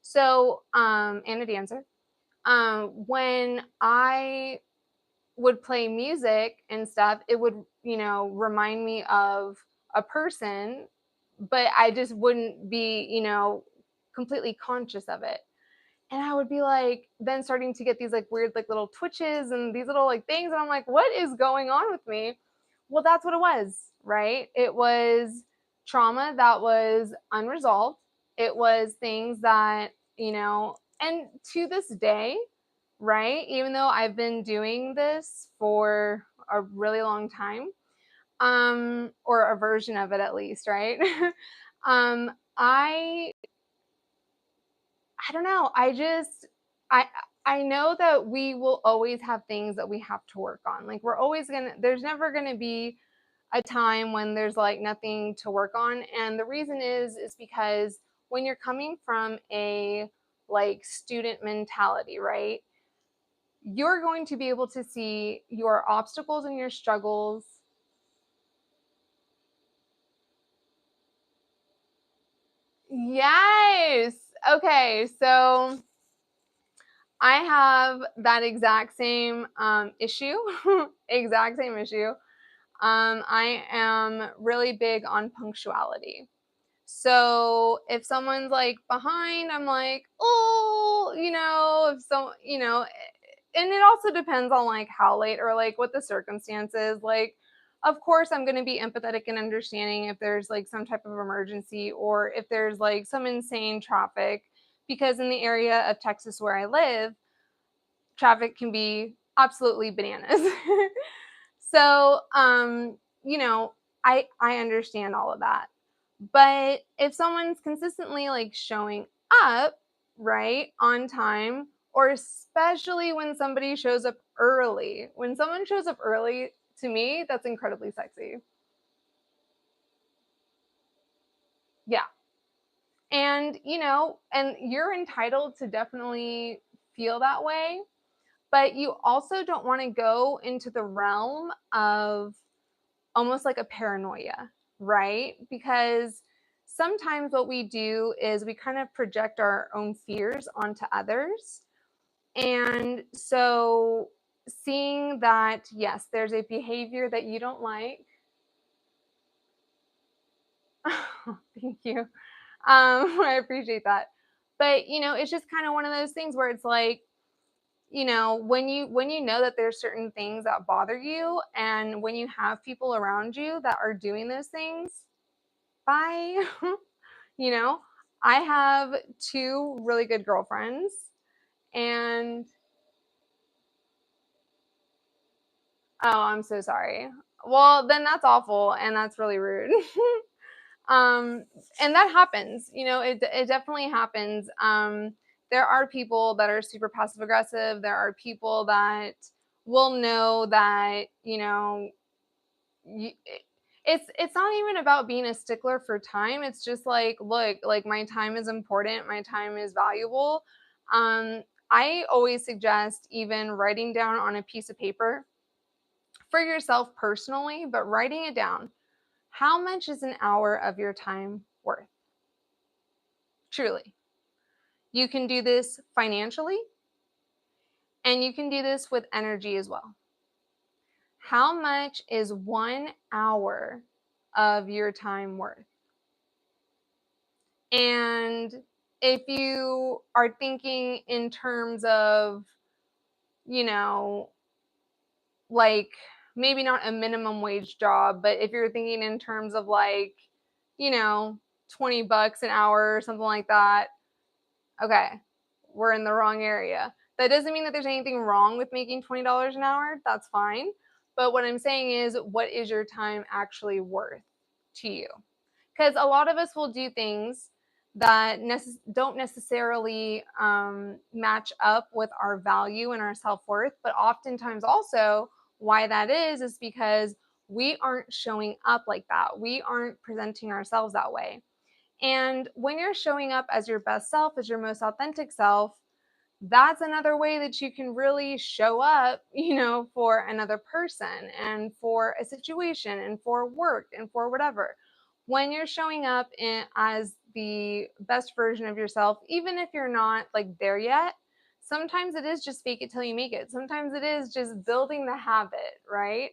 So, and a dancer. When I would play music and stuff, it would, remind me of a person, but I just wouldn't be, completely conscious of it. And I would be like, then starting to get these like weird, like little twitches and these little like things. And I'm like, what is going on with me? Well, that's what it was, right? It was trauma that was unresolved. It was things that, and to this day, right? Even though I've been doing this for a really long time, or a version of it at least, right? um, I I don't know. I I know that we will always have things that we have to work on. Like there's never gonna be a time when there's like nothing to work on. And the reason is because when you're coming from a like student mentality, right? You're going to be able to see your obstacles and your struggles. Yes. Okay. So I have that exact same issue, exact same issue. I am really big on punctuality. So if someone's like behind, I'm like, oh, if so, and it also depends on like how late or like what the circumstances. Like, of course, I'm going to be empathetic and understanding if there's like some type of emergency or if there's like some insane traffic, because in the area of Texas where I live, traffic can be absolutely bananas. So, I understand all of that. But if someone's consistently like showing up, right, on time, or especially when somebody shows up early, when someone shows up early, to me, that's incredibly sexy. Yeah. And, and you're entitled to definitely feel that way, but you also don't want to go into the realm of almost like a paranoia, right? Because sometimes what we do is we kind of project our own fears onto others. And so seeing that, yes, there's a behavior that you don't like. Thank you. I appreciate that. But, it's just kind of one of those things where it's like, when you know that there's certain things that bother you, and when you have people around you that are doing those things, bye. you know I have two really good girlfriends, and oh, I'm so sorry. Well, then that's awful and that's really rude. And that happens, it definitely happens. There are people that are super passive aggressive. There are people that will know that, you, it's not even about being a stickler for time. It's just like, look, like my time is important, my time is valuable. I always suggest even writing down on a piece of paper for yourself personally, but writing it down. How much is an hour of your time worth? Truly. You can do this financially, and you can do this with energy as well. How much is 1 hour of your time worth? And if you are thinking in terms of, you know, like maybe not a minimum wage job, but if you're thinking in terms of like, you know, $20 an hour or something like that, okay, we're in the wrong area. That doesn't mean that there's anything wrong with making $20 an hour. That's fine. But what I'm saying is, what is your time actually worth to you? Because a lot of us will do things that don't necessarily match up with our value and our self-worth, but oftentimes also why that is because we aren't showing up like that. We aren't presenting ourselves that way. And when you're showing up as your best self, as your most authentic self, that's another way that you can really show up, for another person and for a situation and for work and for whatever. When you're showing up as the best version of yourself, even if you're not like there yet, sometimes it is just fake it till you make it. Sometimes it is just building the habit, right?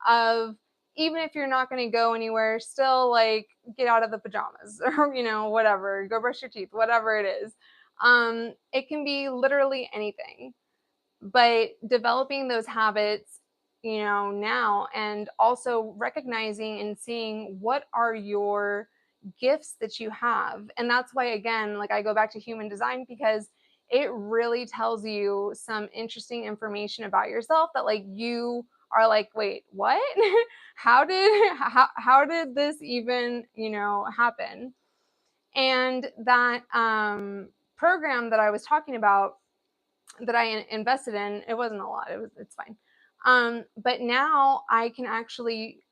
Of even if you're not going to go anywhere, still like get out of the pajamas or, whatever, go brush your teeth, whatever it is. It can be literally anything, but developing those habits, now, and also recognizing and seeing what are your gifts that you have. And that's why, again, like I go back to human design, because it really tells you some interesting information about yourself that like you are like, wait, what? How did this even, happen? And that program that I was talking about that I invested in, it wasn't a lot. It's fine. But now I can actually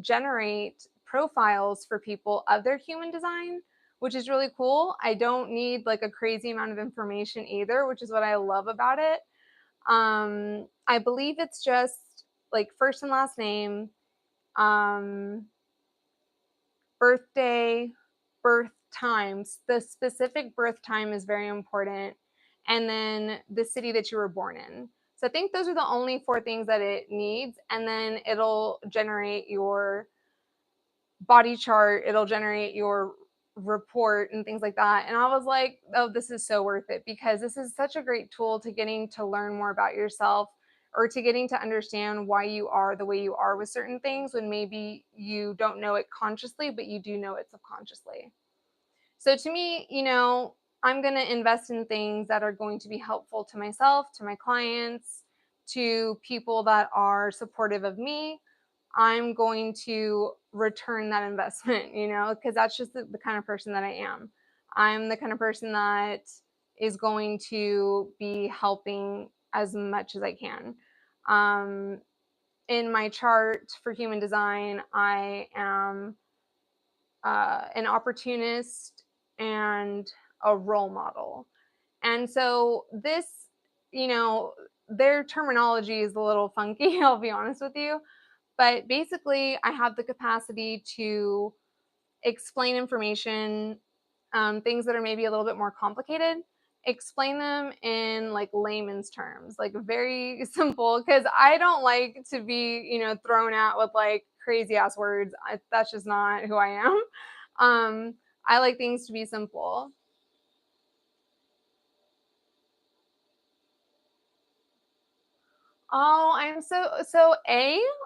generate profiles for people of their human design, which is really cool. I don't need like a crazy amount of information either, which is what I love about it. I believe it's just like first and last name, birthday, birth times. The specific birth time is very important. And then the city that you were born in. So I think those are the only 4 things that it needs. And then it'll generate your body chart, it'll generate your report and things like that. And I was like, oh, this is so worth it, because this is such a great tool to getting to learn more about yourself, or to getting to understand why you are the way you are with certain things when maybe you don't know it consciously, but you do know it subconsciously. So to me, I'm going to invest in things that are going to be helpful to myself, to my clients, to people that are supportive of me. I'm going to return that investment, because that's just the kind of person that I am. I'm the kind of person that is going to be helping as much as I can. In my chart for human design, I am an opportunist and a role model. And so this, their terminology is a little funky, I'll be honest with you. But basically, I have the capacity to explain information, things that are maybe a little bit more complicated, explain them in like layman's terms, like very simple, because I don't like to be, thrown out with like crazy ass words. That's just not who I am. I like things to be simple. Oh, I'm so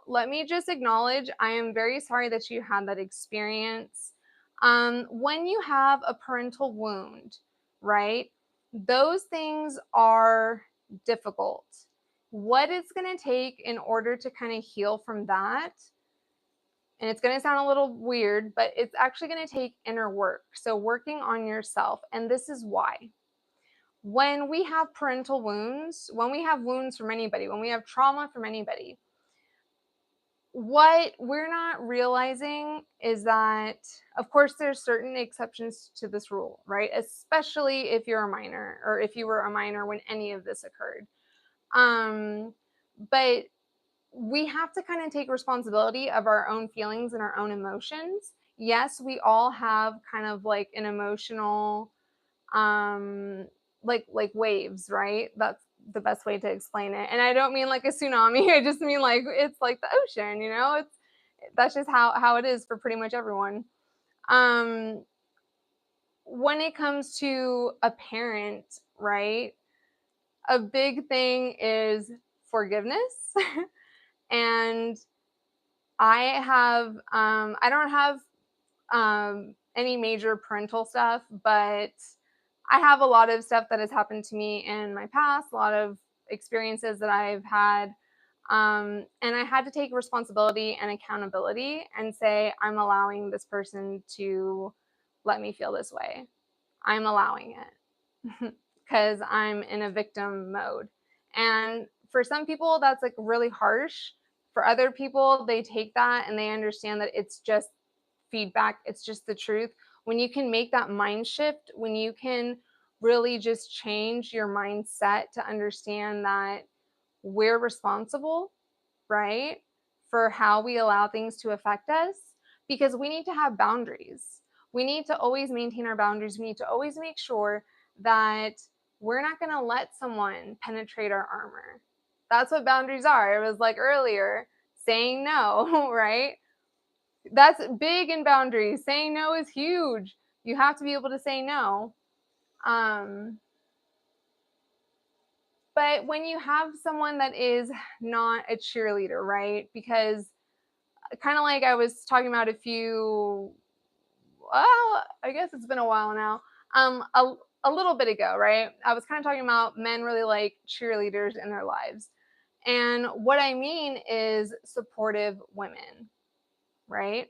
let me just acknowledge I am very sorry that you had that experience. When you have a parental wound, right? Those things are difficult. What it's going to take in order to kind of heal from that, and it's going to sound a little weird, but it's actually going to take inner work. So working on yourself, and this is why. When we have parental wounds, when we have wounds from anybody, when we have trauma from anybody, what we're not realizing is that, of course, there's certain exceptions to this rule, right? Especially if you're a minor, or if you were a minor when any of this occurred. But we have to kind of take responsibility of our own feelings and our own emotions. Yes, we all have kind of like an emotional like waves, right? That's the best way to explain it. And I don't mean like a tsunami. I just mean like it's like the ocean, that's just how it is for pretty much everyone. Um when it comes to a parent, right? A big thing is forgiveness. And I don't have any major parental stuff, but I have a lot of stuff that has happened to me in my past, a lot of experiences that I've had. And I had to take responsibility and accountability and say, I'm allowing this person to let me feel this way. I'm allowing it because I'm in a victim mode. And for some people, that's like really harsh. For other people, they take that and they understand that it's just feedback, it's just the truth. When you can make that mind shift, when you can really just change your mindset to understand that we're responsible, right, for how we allow things to affect us, because we need to have boundaries. We need to always maintain our boundaries. We need to always make sure that we're not going to let someone penetrate our armor. That's what boundaries are. It was like earlier, saying no, right? That's big in boundaries. Saying no is huge. You have to be able to say no. But when you have someone that is not a cheerleader, right? Because kind of like I was talking about well, I guess it's been a while now. A little bit ago, right? I was kind of talking about men really like cheerleaders in their lives. And what I mean is supportive women, right?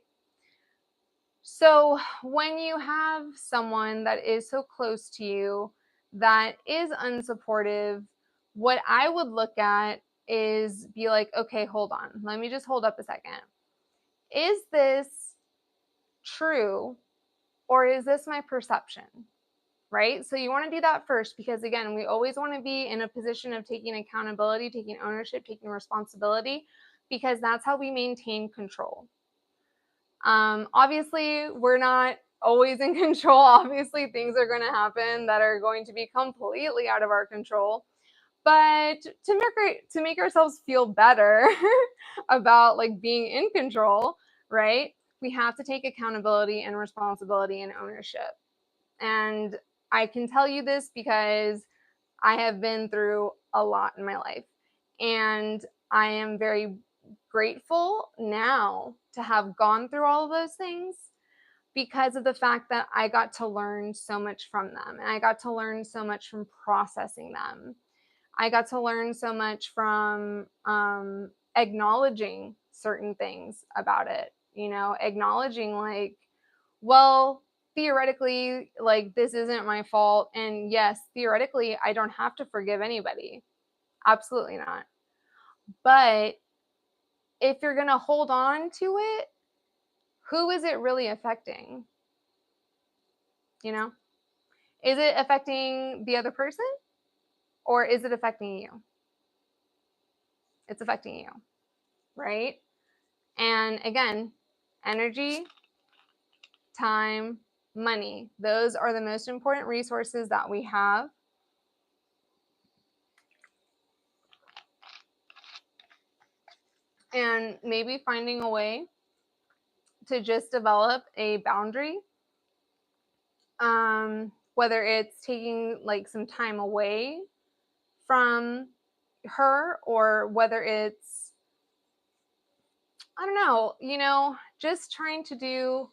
So when you have someone that is so close to you that is unsupportive, what I would look at is be like, okay, hold on. Let me just hold up a second. Is this true or is this my perception? Right? So you want to do that first because, again, we always want to be in a position of taking accountability, taking ownership, taking responsibility, because that's how we maintain control. Obviously, we're not always in control. Obviously, things are going to happen that are going to be completely out of our control. But to make ourselves feel better about like being in control, right? We have to take accountability and responsibility and ownership. And I can tell you this because I have been through a lot in my life. And I am very grateful now to have gone through all of those things because of the fact that I got to learn so much from them. And I got to learn so much from processing them. I got to learn so much from acknowledging certain things about it, acknowledging like, well, theoretically, like this isn't my fault. And yes, theoretically, I don't have to forgive anybody. Absolutely not. But if you're going to hold on to it, who is it really affecting? Is it affecting the other person or is it affecting you? It's affecting you, right? And again, energy, time, money, those are the most important resources that we have. And maybe finding a way to just develop a boundary, whether it's taking like some time away from her or whether it's, I don't know, just trying to do.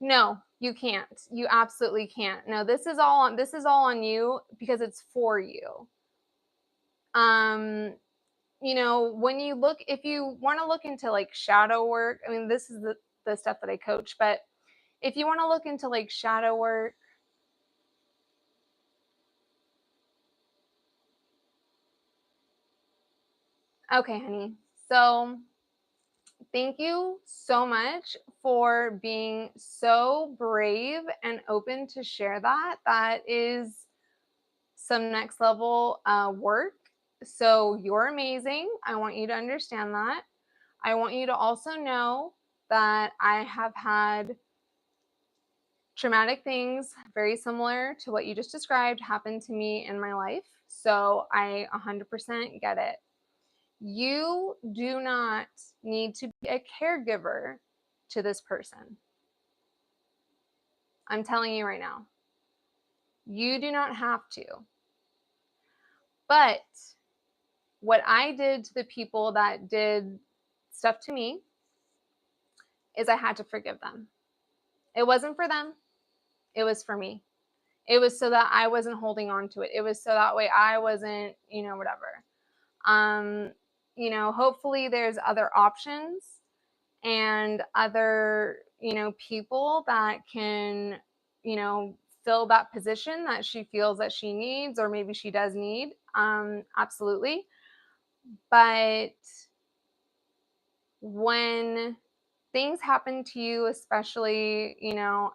No, you can't. You absolutely can't. No, this is all on you because it's for you. When you look, if you want to look into like shadow work, I mean, this is the stuff that I coach, but if you want to look into like shadow work, okay, honey. So thank you so much for being so brave and open to share that. That is some next level work. So you're amazing. I want you to understand that. I want you to also know that I have had traumatic things very similar to what you just described happen to me in my life. So I 100% get it. You do not need to be a caregiver to this person. I'm telling you right now. You do not have to. But what I did to the people that did stuff to me is I had to forgive them. It wasn't for them, it was for me. It was so that I wasn't holding on to it. It was so that way I wasn't, whatever. Hopefully there's other options and other, people that can, fill that position that she feels that she needs or maybe she does need. Absolutely. But when things happen to you, especially,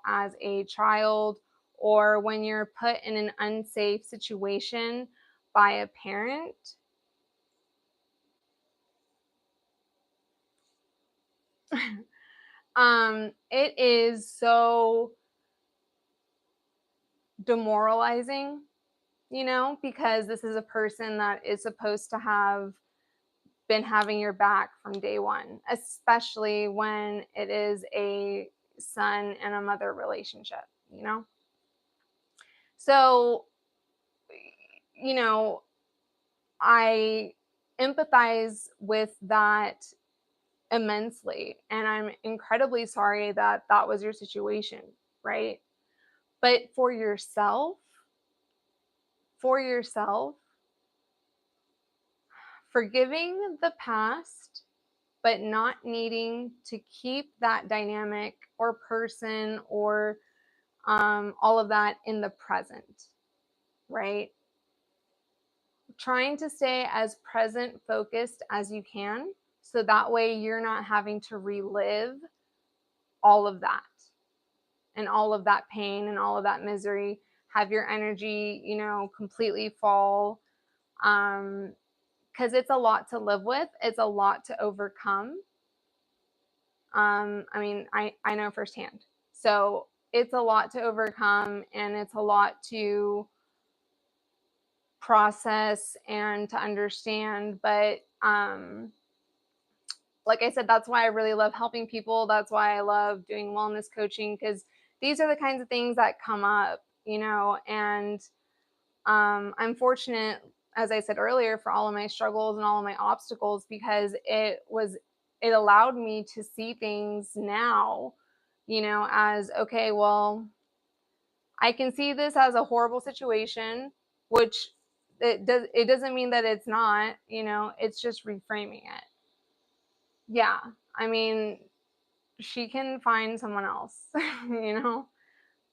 as a child, or when you're put in an unsafe situation by a parent, it is so demoralizing because this is a person that is supposed to have been having your back from day one, especially when it is a son and a mother relationship. So, I empathize with that immensely. And I'm incredibly sorry that that was your situation, right? But for yourself, forgiving the past, but not needing to keep that dynamic or person or all of that in the present, right? Trying to stay as present focused as you can so that way you're not having to relive all of that and all of that pain and all of that misery, have your energy, completely fall. Because it's a lot to live with, it's a lot to overcome. I mean, I know firsthand. So it's a lot to overcome and it's a lot to process and to understand. But like I said, that's why I really love helping people. That's why I love doing wellness coaching, because these are the kinds of things that come up, and I'm fortunate, as I said earlier, for all of my struggles and all of my obstacles, because it allowed me to see things now, as okay, well, I can see this as a horrible situation, which it doesn't mean that it's not, it's just reframing it. Yeah. I mean, she can find someone else, you know?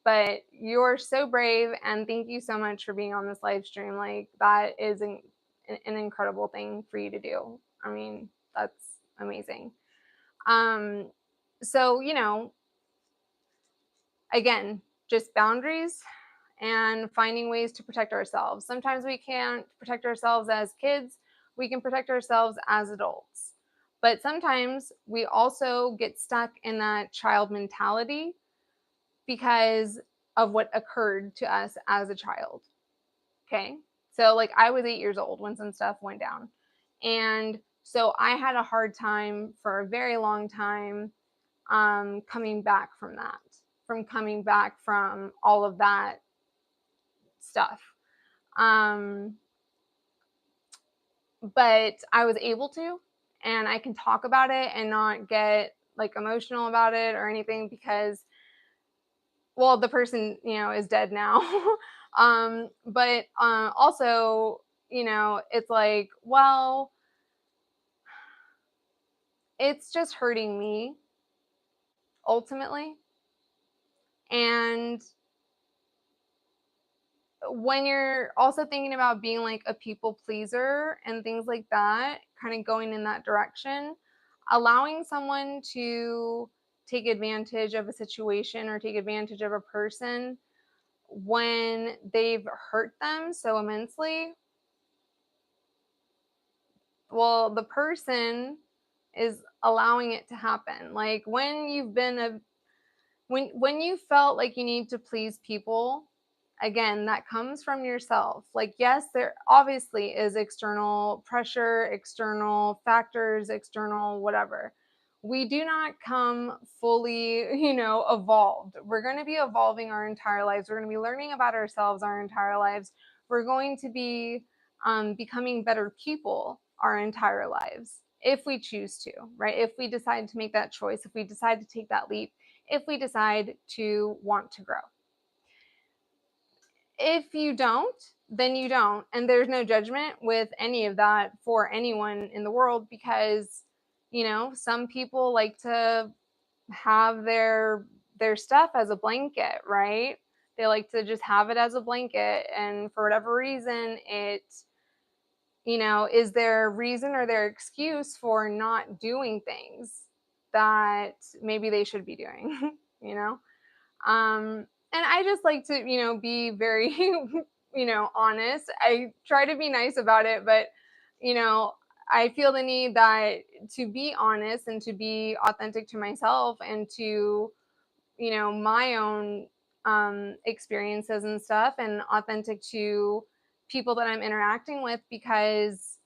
But you're so brave, and thank you so much for being on this live stream. Like, that is an incredible thing for you to do. I mean, that's amazing. So, again, just boundaries and finding ways to protect ourselves. Sometimes we can't protect ourselves as kids, we can protect ourselves as adults. But sometimes we also get stuck in that child mentality because of what occurred to us as a child. Okay. So, like, I was 8 years old when some stuff went down. And so I had a hard time for a very long time coming back from that, from coming back from all of that stuff. But I was able to, and I can talk about it and not get like emotional about it or anything because, well, the person, is dead now. But also, it's like, well, it's just hurting me ultimately. And when you're also thinking about being like a people pleaser and things like that, kind of going in that direction, allowing someone to take advantage of a situation or take advantage of a person when they've hurt them so immensely, well, the person is allowing it to happen. Like, when you've been when you felt like you need to please people, again, that comes from yourself. Like, yes, there obviously is external pressure, external factors, external whatever. We do not come fully, evolved. We're going to be evolving our entire lives. We're going to be learning about ourselves our entire lives. We're going to be becoming better people our entire lives if we choose to, right? If we decide to make that choice, if we decide to take that leap, if we decide to want to grow. If you don't, then you don't. And there's no judgment with any of that for anyone in the world because, some people like to have their stuff as a blanket, right? They like to just have it as a blanket. And for whatever reason, it, is their reason or their excuse for not doing things that maybe they should be doing, you know? And I just like to, be very, honest. I try to be nice about it, but, I feel the need that to be honest and to be authentic to myself and to, my own experiences and stuff, and authentic to people that I'm interacting with, because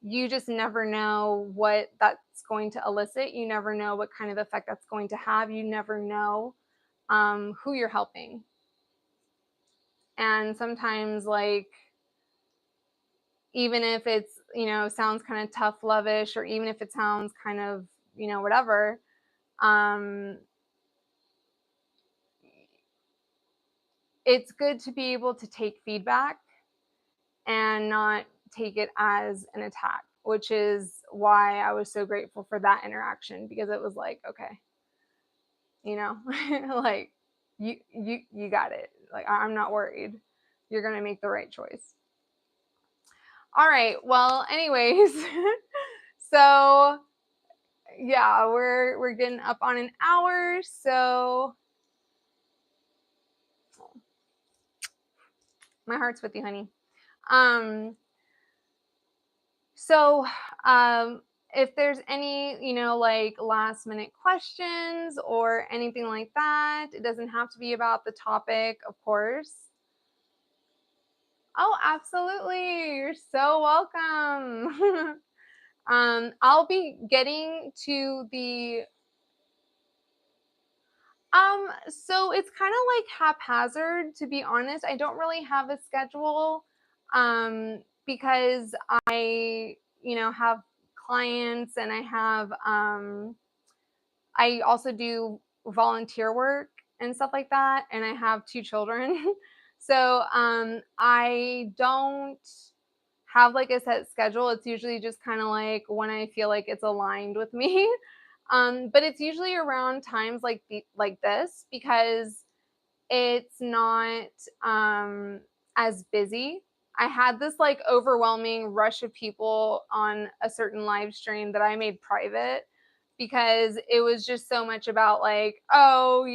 you just never know what that's going to elicit. You never know what kind of effect that's going to have. You never know who you're helping. And sometimes, like, even if it's, sounds kind of tough lovish, or even if it sounds kind of, whatever, it's good to be able to take feedback and not take it as an attack, which is why I was so grateful for that interaction, because it was like, okay, like, you got it. Like, I'm not worried. You're going to make the right choice. All right. Well, anyways, so yeah, we're getting up on an hour, so my heart's with you, honey. So if there's any, like, last minute questions or anything like that, it doesn't have to be about the topic, of course. Oh, absolutely. You're so welcome. I'll be getting to the so it's kind of like haphazard, to be honest. I don't really have a schedule because I, have clients, and I also do volunteer work and stuff like that, and I have 2 children. So I don't have like a set schedule. It's usually just kind of like when I feel like it's aligned with me. But it's usually around times like this, because it's not as busy. I had this like overwhelming rush of people on a certain live stream that I made private, because it was just so much about like, oh,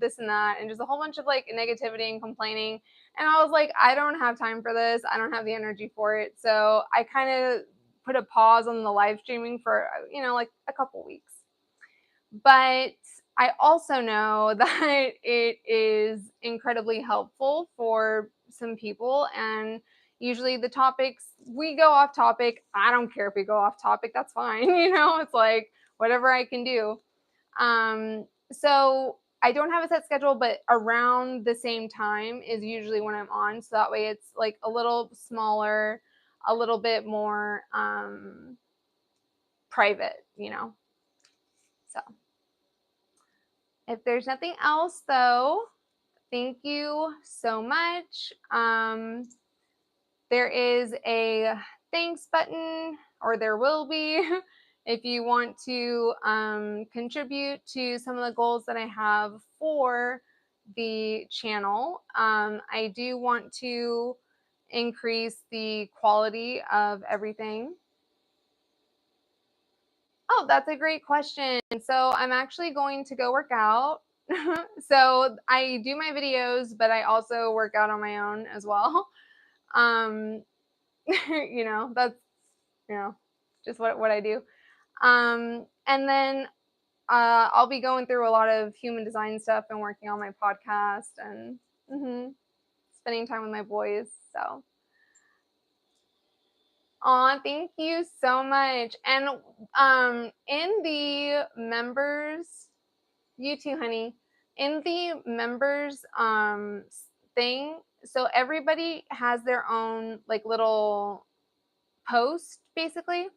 this and that, and just a whole bunch of like negativity and complaining. And I was like, I don't have time for this. I don't have the energy for it. So I kind of put a pause on the live streaming for, like a couple weeks. But I also know that it is incredibly helpful for some people. And usually the topics, we go off topic. I don't care if we go off topic. That's fine. It's like whatever I can do. So I don't have a set schedule, but around the same time is usually when I'm on. So that way it's like a little smaller, a little bit more private, So if there's nothing else, though, thank you so much. There is a thanks button, or there will be, if you want to contribute to some of the goals that I have for the channel. I do want to increase the quality of everything. Oh, that's a great question. So I'm actually going to go work out. So I do my videos, but I also work out on my own as well. That's, just what I do. And then I'll be going through a lot of human design stuff and working on my podcast, and spending time with my boys. So, aw, thank you so much. And in the members, you too, honey. In the members thing, so everybody has their own like little post, basically.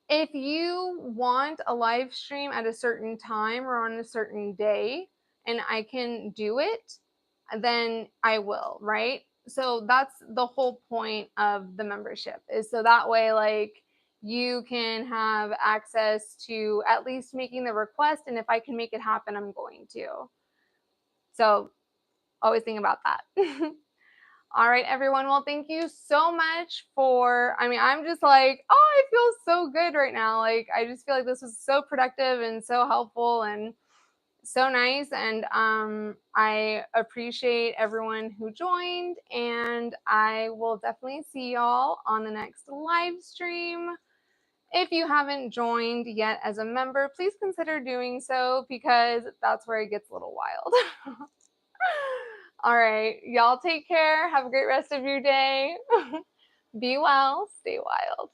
If you want a live stream at a certain time or on a certain day and I can do it, then I will, right? So that's the whole point of the membership, is so that way, like, you can have access to at least making the request. And if I can make it happen, I'm going to. So always think about that. All right, everyone. Well, thank you so much I'm just like, oh, I feel so good right now. Like, I just feel like this was so productive and so helpful and so nice. And I appreciate everyone who joined, and I will definitely see y'all on the next live stream. If you haven't joined yet as a member, please consider doing so, because that's where it gets a little wild. All right. Y'all take care. Have a great rest of your day. Be well. Stay wild.